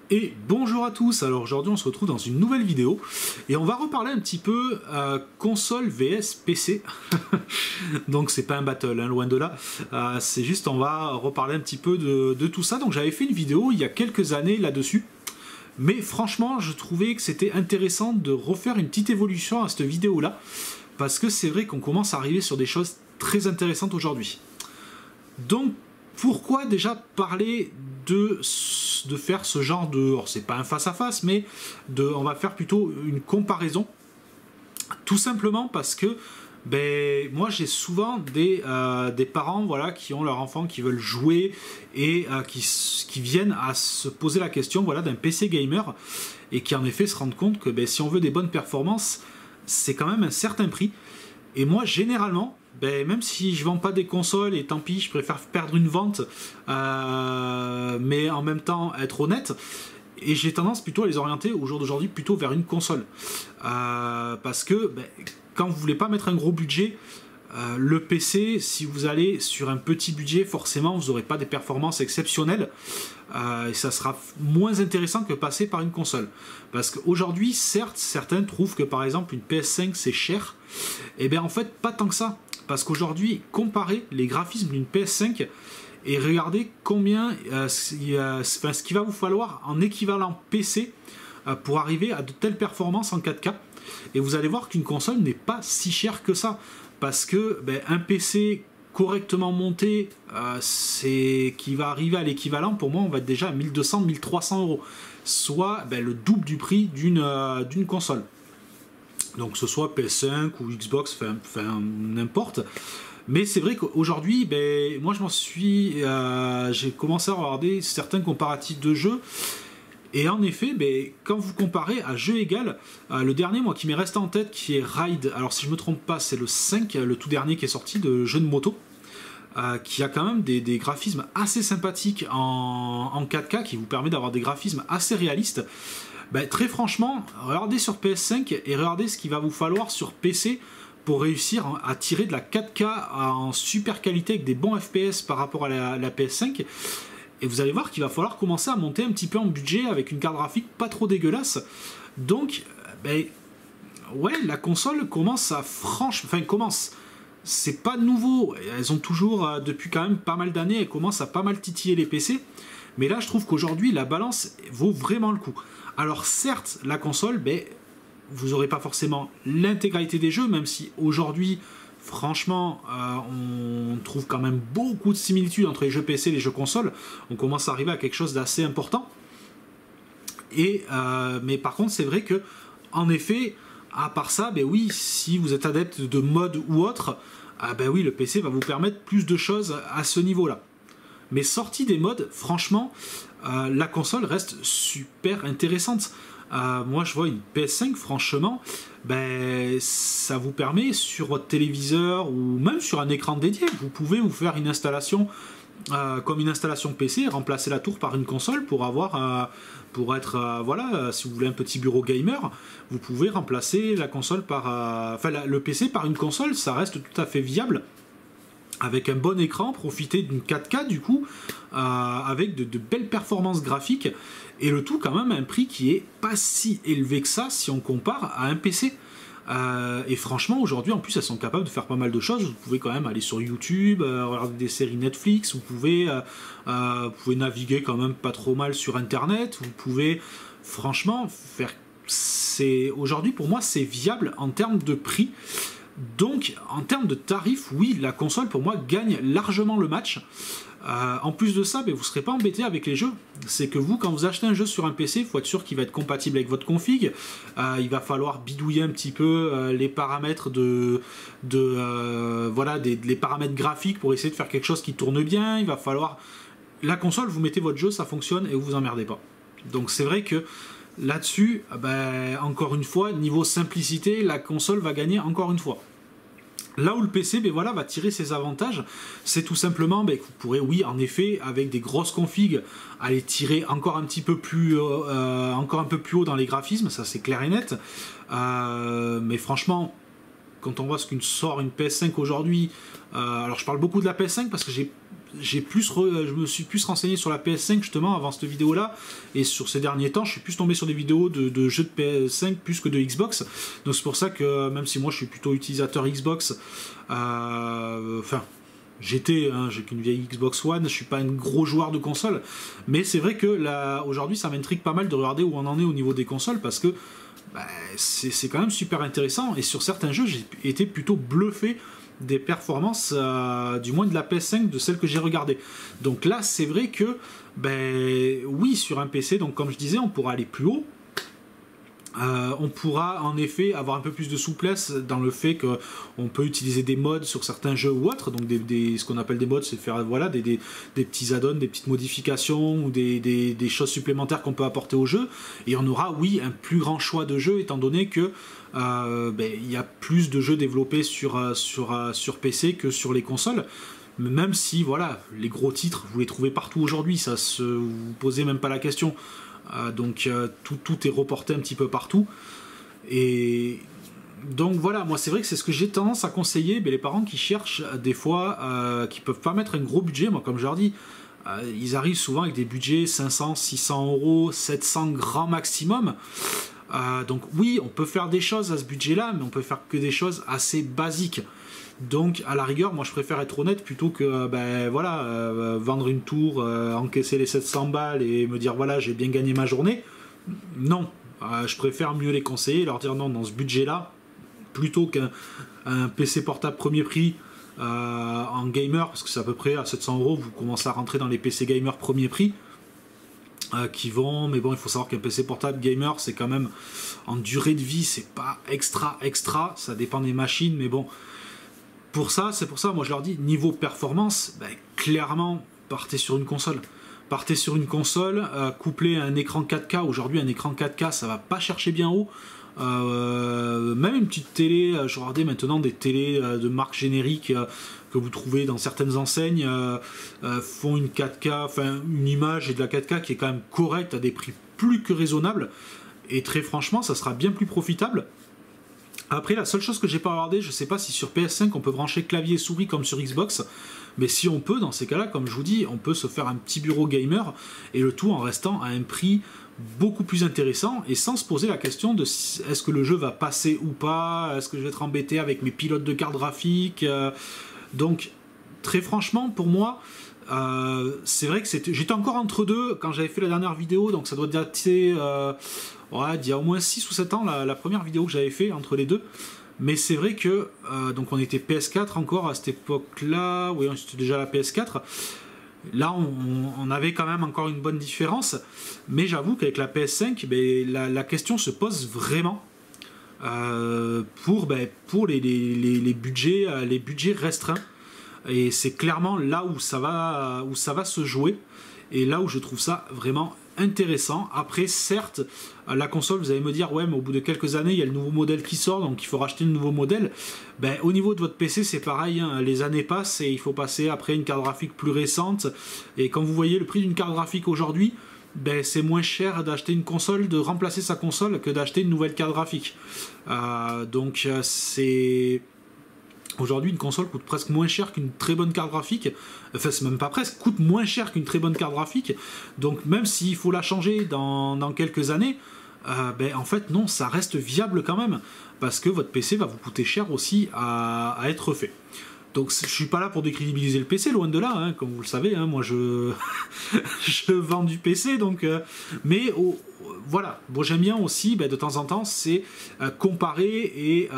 Et bonjour à tous, alors aujourd'hui on se retrouve dans une nouvelle vidéo et on va reparler un petit peu console vs PC. Donc c'est pas un battle, hein, loin de là, c'est juste on va reparler un petit peu de tout ça. Donc j'avais fait une vidéo il y a quelques années là-dessus, mais franchement je trouvais que c'était intéressant de refaire une petite évolution à cette vidéo là, parce que c'est vrai qu'on commence à arriver sur des choses très intéressantes aujourd'hui. Donc pourquoi déjà parler de faire ce genre de... Alors c'est pas un face-à-face, mais on va faire plutôt une comparaison. Tout simplement parce que moi j'ai souvent des parents voilà, qui ont leur enfant qui veulent jouer et qui viennent à se poser la question voilà, d'un PC gamer et qui en effet se rendent compte que si on veut des bonnes performances, c'est quand même un certain prix. Et moi généralement, même si je vends pas des consoles et tant pis, je préfère perdre une vente, mais en même temps être honnête, et j'ai tendance plutôt à les orienter au jour d'aujourd'hui plutôt vers une console. Parce que quand vous voulez pas mettre un gros budget, le PC, si vous allez sur un petit budget, forcément vous n'aurez pas des performances exceptionnelles, et ça sera moins intéressant que passer par une console. Parce qu'aujourd'hui, certes, certains trouvent que par exemple une PS5 c'est cher, et bien en fait pas tant que ça. Parce qu'aujourd'hui, comparez les graphismes d'une PS5 et regardez combien, ce qu'il va vous falloir en équivalent PC pour arriver à de telles performances en 4K. Et vous allez voir qu'une console n'est pas si chère que ça. Parce que un PC correctement monté, qui va arriver à l'équivalent, pour moi, on va être déjà à 1200-1300 euros. Soit le double du prix d'une console. Donc que ce soit PS5 ou Xbox, enfin n'importe. Mais c'est vrai qu'aujourd'hui, moi je m'en suis... j'ai commencé à regarder certains comparatifs de jeux. Et en effet, quand vous comparez à jeu égal, le dernier moi qui m'est resté en tête, qui est Ride, alors si je me trompe pas, c'est le 5, le tout dernier qui est sorti de jeu de moto, qui a quand même des graphismes assez sympathiques en 4K, qui vous permet d'avoir des graphismes assez réalistes. Très franchement, regardez sur PS5 et regardez ce qu'il va vous falloir sur PC pour réussir à tirer de la 4K en super qualité avec des bons FPS par rapport à la PS5. Et vous allez voir qu'il va falloir commencer à monter un petit peu en budget avec une carte graphique pas trop dégueulasse. Donc, ouais, la console commence à c'est pas nouveau. Elles ont toujours, depuis quand même pas mal d'années, elles commencent à pas mal titiller les PC. Mais là, je trouve qu'aujourd'hui, la balance vaut vraiment le coup. Alors certes, la console, vous n'aurez pas forcément l'intégralité des jeux, même si aujourd'hui, franchement, on trouve quand même beaucoup de similitudes entre les jeux PC et les jeux consoles. On commence à arriver à quelque chose d'assez important. Mais par contre, c'est vrai que, en effet, à part ça, oui, si vous êtes adepte de mode ou autre, oui, le PC va vous permettre plus de choses à ce niveau-là. Mais sorti des modes, franchement, la console reste super intéressante. Moi, je vois une PS5, franchement, ça vous permet sur votre téléviseur ou même sur un écran dédié, vous pouvez vous faire une installation comme une installation PC, remplacer la tour par une console pour avoir, voilà, si vous voulez un petit bureau gamer, vous pouvez remplacer la console par, le PC par une console, ça reste tout à fait viable. Avec un bon écran, profiter d'une 4K du coup, avec de belles performances graphiques, et le tout quand même à un prix qui est pas si élevé que ça si on compare à un PC. Et franchement aujourd'hui en plus elles sont capables de faire pas mal de choses. Vous pouvez quand même aller sur YouTube, regarder des séries Netflix, vous pouvez naviguer quand même pas trop mal sur internet, vous pouvez franchement faire... Aujourd'hui pour moi c'est viable en termes de prix. Donc, en termes de tarifs, oui, la console, pour moi, gagne largement le match. En plus de ça, vous ne serez pas embêté avec les jeux. C'est que vous, quand vous achetez un jeu sur un PC, il faut être sûr qu'il va être compatible avec votre config. Il va falloir bidouiller un petit peu les paramètres les paramètres graphiques pour essayer de faire quelque chose qui tourne bien. Il va falloir... La console, vous mettez votre jeu, ça fonctionne et vous vous emmerdez pas. Donc, c'est vrai que là-dessus, encore une fois, niveau simplicité, la console va gagner encore une fois. Là où le PC va tirer ses avantages, c'est tout simplement que vous pourrez, oui, en effet, avec des grosses configs, aller tirer encore un petit peu plus, encore un peu plus haut dans les graphismes, ça c'est clair et net. Mais franchement, quand on voit ce qu'une sort une PS5 aujourd'hui, alors je parle beaucoup de la PS5 parce que je me suis plus renseigné sur la PS5 justement avant cette vidéo là, et sur ces derniers temps je suis plus tombé sur des vidéos de jeux de PS5 plus que de Xbox, donc c'est pour ça que même si moi je suis plutôt utilisateur Xbox, enfin j'ai qu'une vieille Xbox One, je suis pas un gros joueur de console, mais c'est vrai que là aujourd'hui ça m'intrigue pas mal de regarder où on en est au niveau des consoles, parce que c'est quand même super intéressant, et sur certains jeux j'ai été plutôt bluffé des performances, du moins de la PS5, de celle que j'ai regardée. Donc là, c'est vrai que, oui, sur un PC, donc comme je disais, on pourra aller plus haut. On pourra en effet avoir un peu plus de souplesse dans le fait qu'on peut utiliser des mods sur certains jeux ou autres. Donc ce qu'on appelle des mods, c'est faire voilà, des petits add-ons, des petites modifications ou des choses supplémentaires qu'on peut apporter au jeu. Et on aura, oui, un plus grand choix de jeux, étant donné que il y a plus de jeux développés sur PC que sur les consoles. Même si voilà, les gros titres, vous les trouvez partout aujourd'hui, vous posez même pas la question. Donc tout est reporté un petit peu partout, et donc voilà, moi c'est vrai que c'est ce que j'ai tendance à conseiller, mais les parents qui cherchent des fois, qui peuvent pas mettre un gros budget, moi comme je leur dis, ils arrivent souvent avec des budgets 500, 600 euros, 700 grand maximum. Donc oui, on peut faire des choses à ce budget là, mais on peut faire que des choses assez basiques. Donc à la rigueur, moi je préfère être honnête plutôt que vendre une tour, encaisser les 700 balles et me dire voilà, j'ai bien gagné ma journée. Non, je préfère mieux les conseiller, leur dire non, dans ce budget là, plutôt qu'un PC portable premier prix en gamer, parce que c'est à peu près à 700 euros, vous commencez à rentrer dans les PC gamer premier prix. Mais bon, il faut savoir qu'un PC portable gamer, c'est quand même en durée de vie, c'est pas extra, ça dépend des machines, mais bon, c'est pour ça, moi je leur dis, niveau performance, clairement, partez sur une console. Partez sur une console, couplez à un écran 4K. Aujourd'hui, un écran 4K, ça va pas chercher bien haut. Même une petite télé, je regardais maintenant des télés de marque générique que vous trouvez dans certaines enseignes, font une 4K, enfin une image et de la 4K qui est quand même correcte à des prix plus que raisonnables. Et très franchement, ça sera bien plus profitable. Après, la seule chose que j'ai pas regardé, je sais pas si sur PS5 on peut brancher clavier et souris comme sur Xbox, mais si on peut, dans ces cas-là, comme je vous dis, on peut se faire un petit bureau gamer, et le tout en restant à un prix beaucoup plus intéressant, et sans se poser la question de est-ce que le jeu va passer ou pas, est-ce que je vais être embêté avec mes pilotes de cartes graphiques. Donc, très franchement, pour moi, c'est vrai que j'étais encore entre deux quand j'avais fait la dernière vidéo, donc ça doit dater d'il y a au moins 6 ou 7 ans, la première vidéo que j'avais fait entre les deux. Mais c'est vrai que donc on était PS4 encore à cette époque-là, oui, c'était déjà la PS4. Là, on avait quand même encore une bonne différence, mais j'avoue qu'avec la PS5, la question se pose vraiment pour les budgets restreints. Et c'est clairement là où ça va se jouer, et là où je trouve ça vraiment intéressant. Après, certes, la console, vous allez me dire ouais, mais au bout de quelques années il y a le nouveau modèle qui sort, donc il faut racheter le nouveau modèle. Au niveau de votre PC c'est pareil, hein, les années passent et il faut passer après une carte graphique plus récente, et quand vous voyez le prix d'une carte graphique aujourd'hui, c'est moins cher d'acheter une console, de remplacer sa console, que d'acheter une nouvelle carte graphique. Donc c'est... Aujourd'hui, une console coûte presque moins cher qu'une très bonne carte graphique. Enfin, c'est même pas presque, coûte moins cher qu'une très bonne carte graphique. Donc, même s'il faut la changer dans quelques années, en fait, non, ça reste viable quand même. Parce que votre PC va vous coûter cher aussi à être fait. Donc, je suis pas là pour décrédibiliser le PC, loin de là, hein, comme vous le savez. Hein, moi, je vends du PC, donc... voilà, bon, j'aime bien aussi de temps en temps, c'est comparer et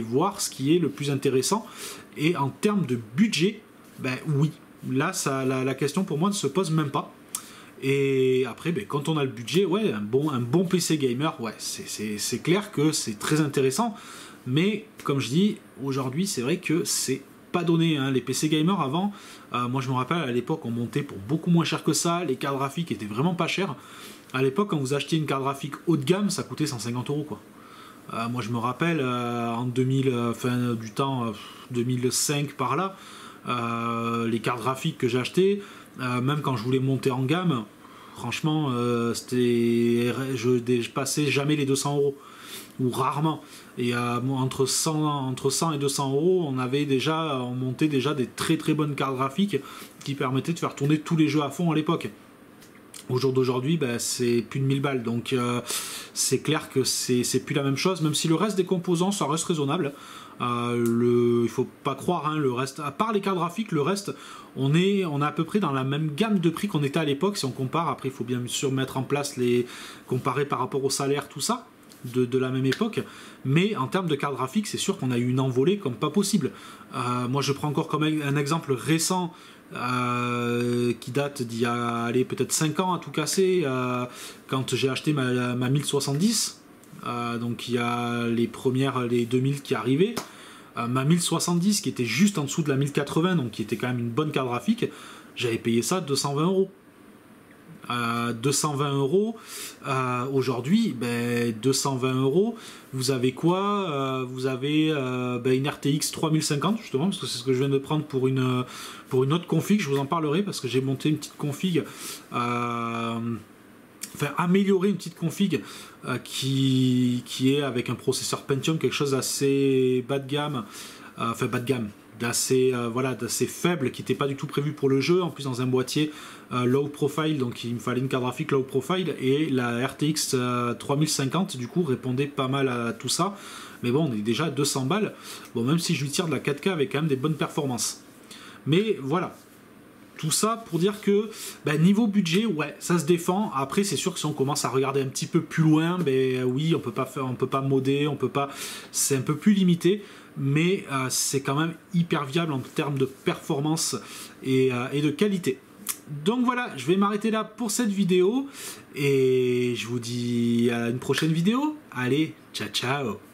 voir ce qui est le plus intéressant. Et en termes de budget, oui, là la question pour moi ne se pose même pas. Et après, quand on a le budget, ouais, un bon PC gamer, ouais, c'est clair que c'est très intéressant. Mais comme je dis, aujourd'hui, c'est vrai que c'est pas donné, hein. Les PC gamers avant, moi je me rappelle à l'époque on montait pour beaucoup moins cher que ça, les cartes graphiques étaient vraiment pas chères. À l'époque, quand vous achetiez une carte graphique haut de gamme, ça coûtait 150 euros quoi. Moi je me rappelle en 2000, du temps 2005 par là, les cartes graphiques que j'ai achetées, même quand je voulais monter en gamme, franchement, je passais jamais les 200 euros. ou rarement. Et entre 100 et 200 euros, on montait déjà des très très bonnes cartes graphiques qui permettaient de faire tourner tous les jeux à fond à l'époque. Au jour d'aujourd'hui, c'est plus de 1000 balles, donc c'est clair que c'est plus la même chose, même si le reste des composants, ça reste raisonnable. Il faut pas croire, hein, le reste, à part les cartes graphiques, le reste, on est à peu près dans la même gamme de prix qu'on était à l'époque, si on compare. Après, il faut bien sûr mettre en place comparer par rapport au salaire, tout ça, de la même époque. Mais en termes de cartes graphiques, c'est sûr qu'on a eu une envolée comme pas possible. Moi, je prends encore comme un exemple récent, qui date d'il y a peut-être 5 ans à tout casser, quand j'ai acheté ma 1070, donc il y a les 2000 qui arrivaient, ma 1070 qui était juste en dessous de la 1080, donc qui était quand même une bonne carte graphique, j'avais payé ça 220 euros. 220 euros aujourd'hui, 220 euros, vous avez quoi? Vous avez une RTX 3050 justement, parce que c'est ce que je viens de prendre pour une autre config. Je vous en parlerai parce que j'ai monté une petite config, amélioré une petite config qui est avec un processeur Pentium, quelque chose d'assez bas de gamme, d'assez faible, qui n'était pas du tout prévu pour le jeu, en plus dans un boîtier low profile, donc il me fallait une carte graphique low profile, et la RTX 3050 du coup répondait pas mal à tout ça, mais bon, on est déjà à 200 balles, bon, même si je lui tire de la 4K avec quand même des bonnes performances. Mais voilà, tout ça pour dire que niveau budget, ouais, ça se défend. Après, c'est sûr que si on commence à regarder un petit peu plus loin, oui, on peut pas modder, c'est un peu plus limité, mais c'est quand même hyper viable en termes de performance et de qualité. Donc voilà, je vais m'arrêter là pour cette vidéo et je vous dis à une prochaine vidéo. Allez, ciao ciao.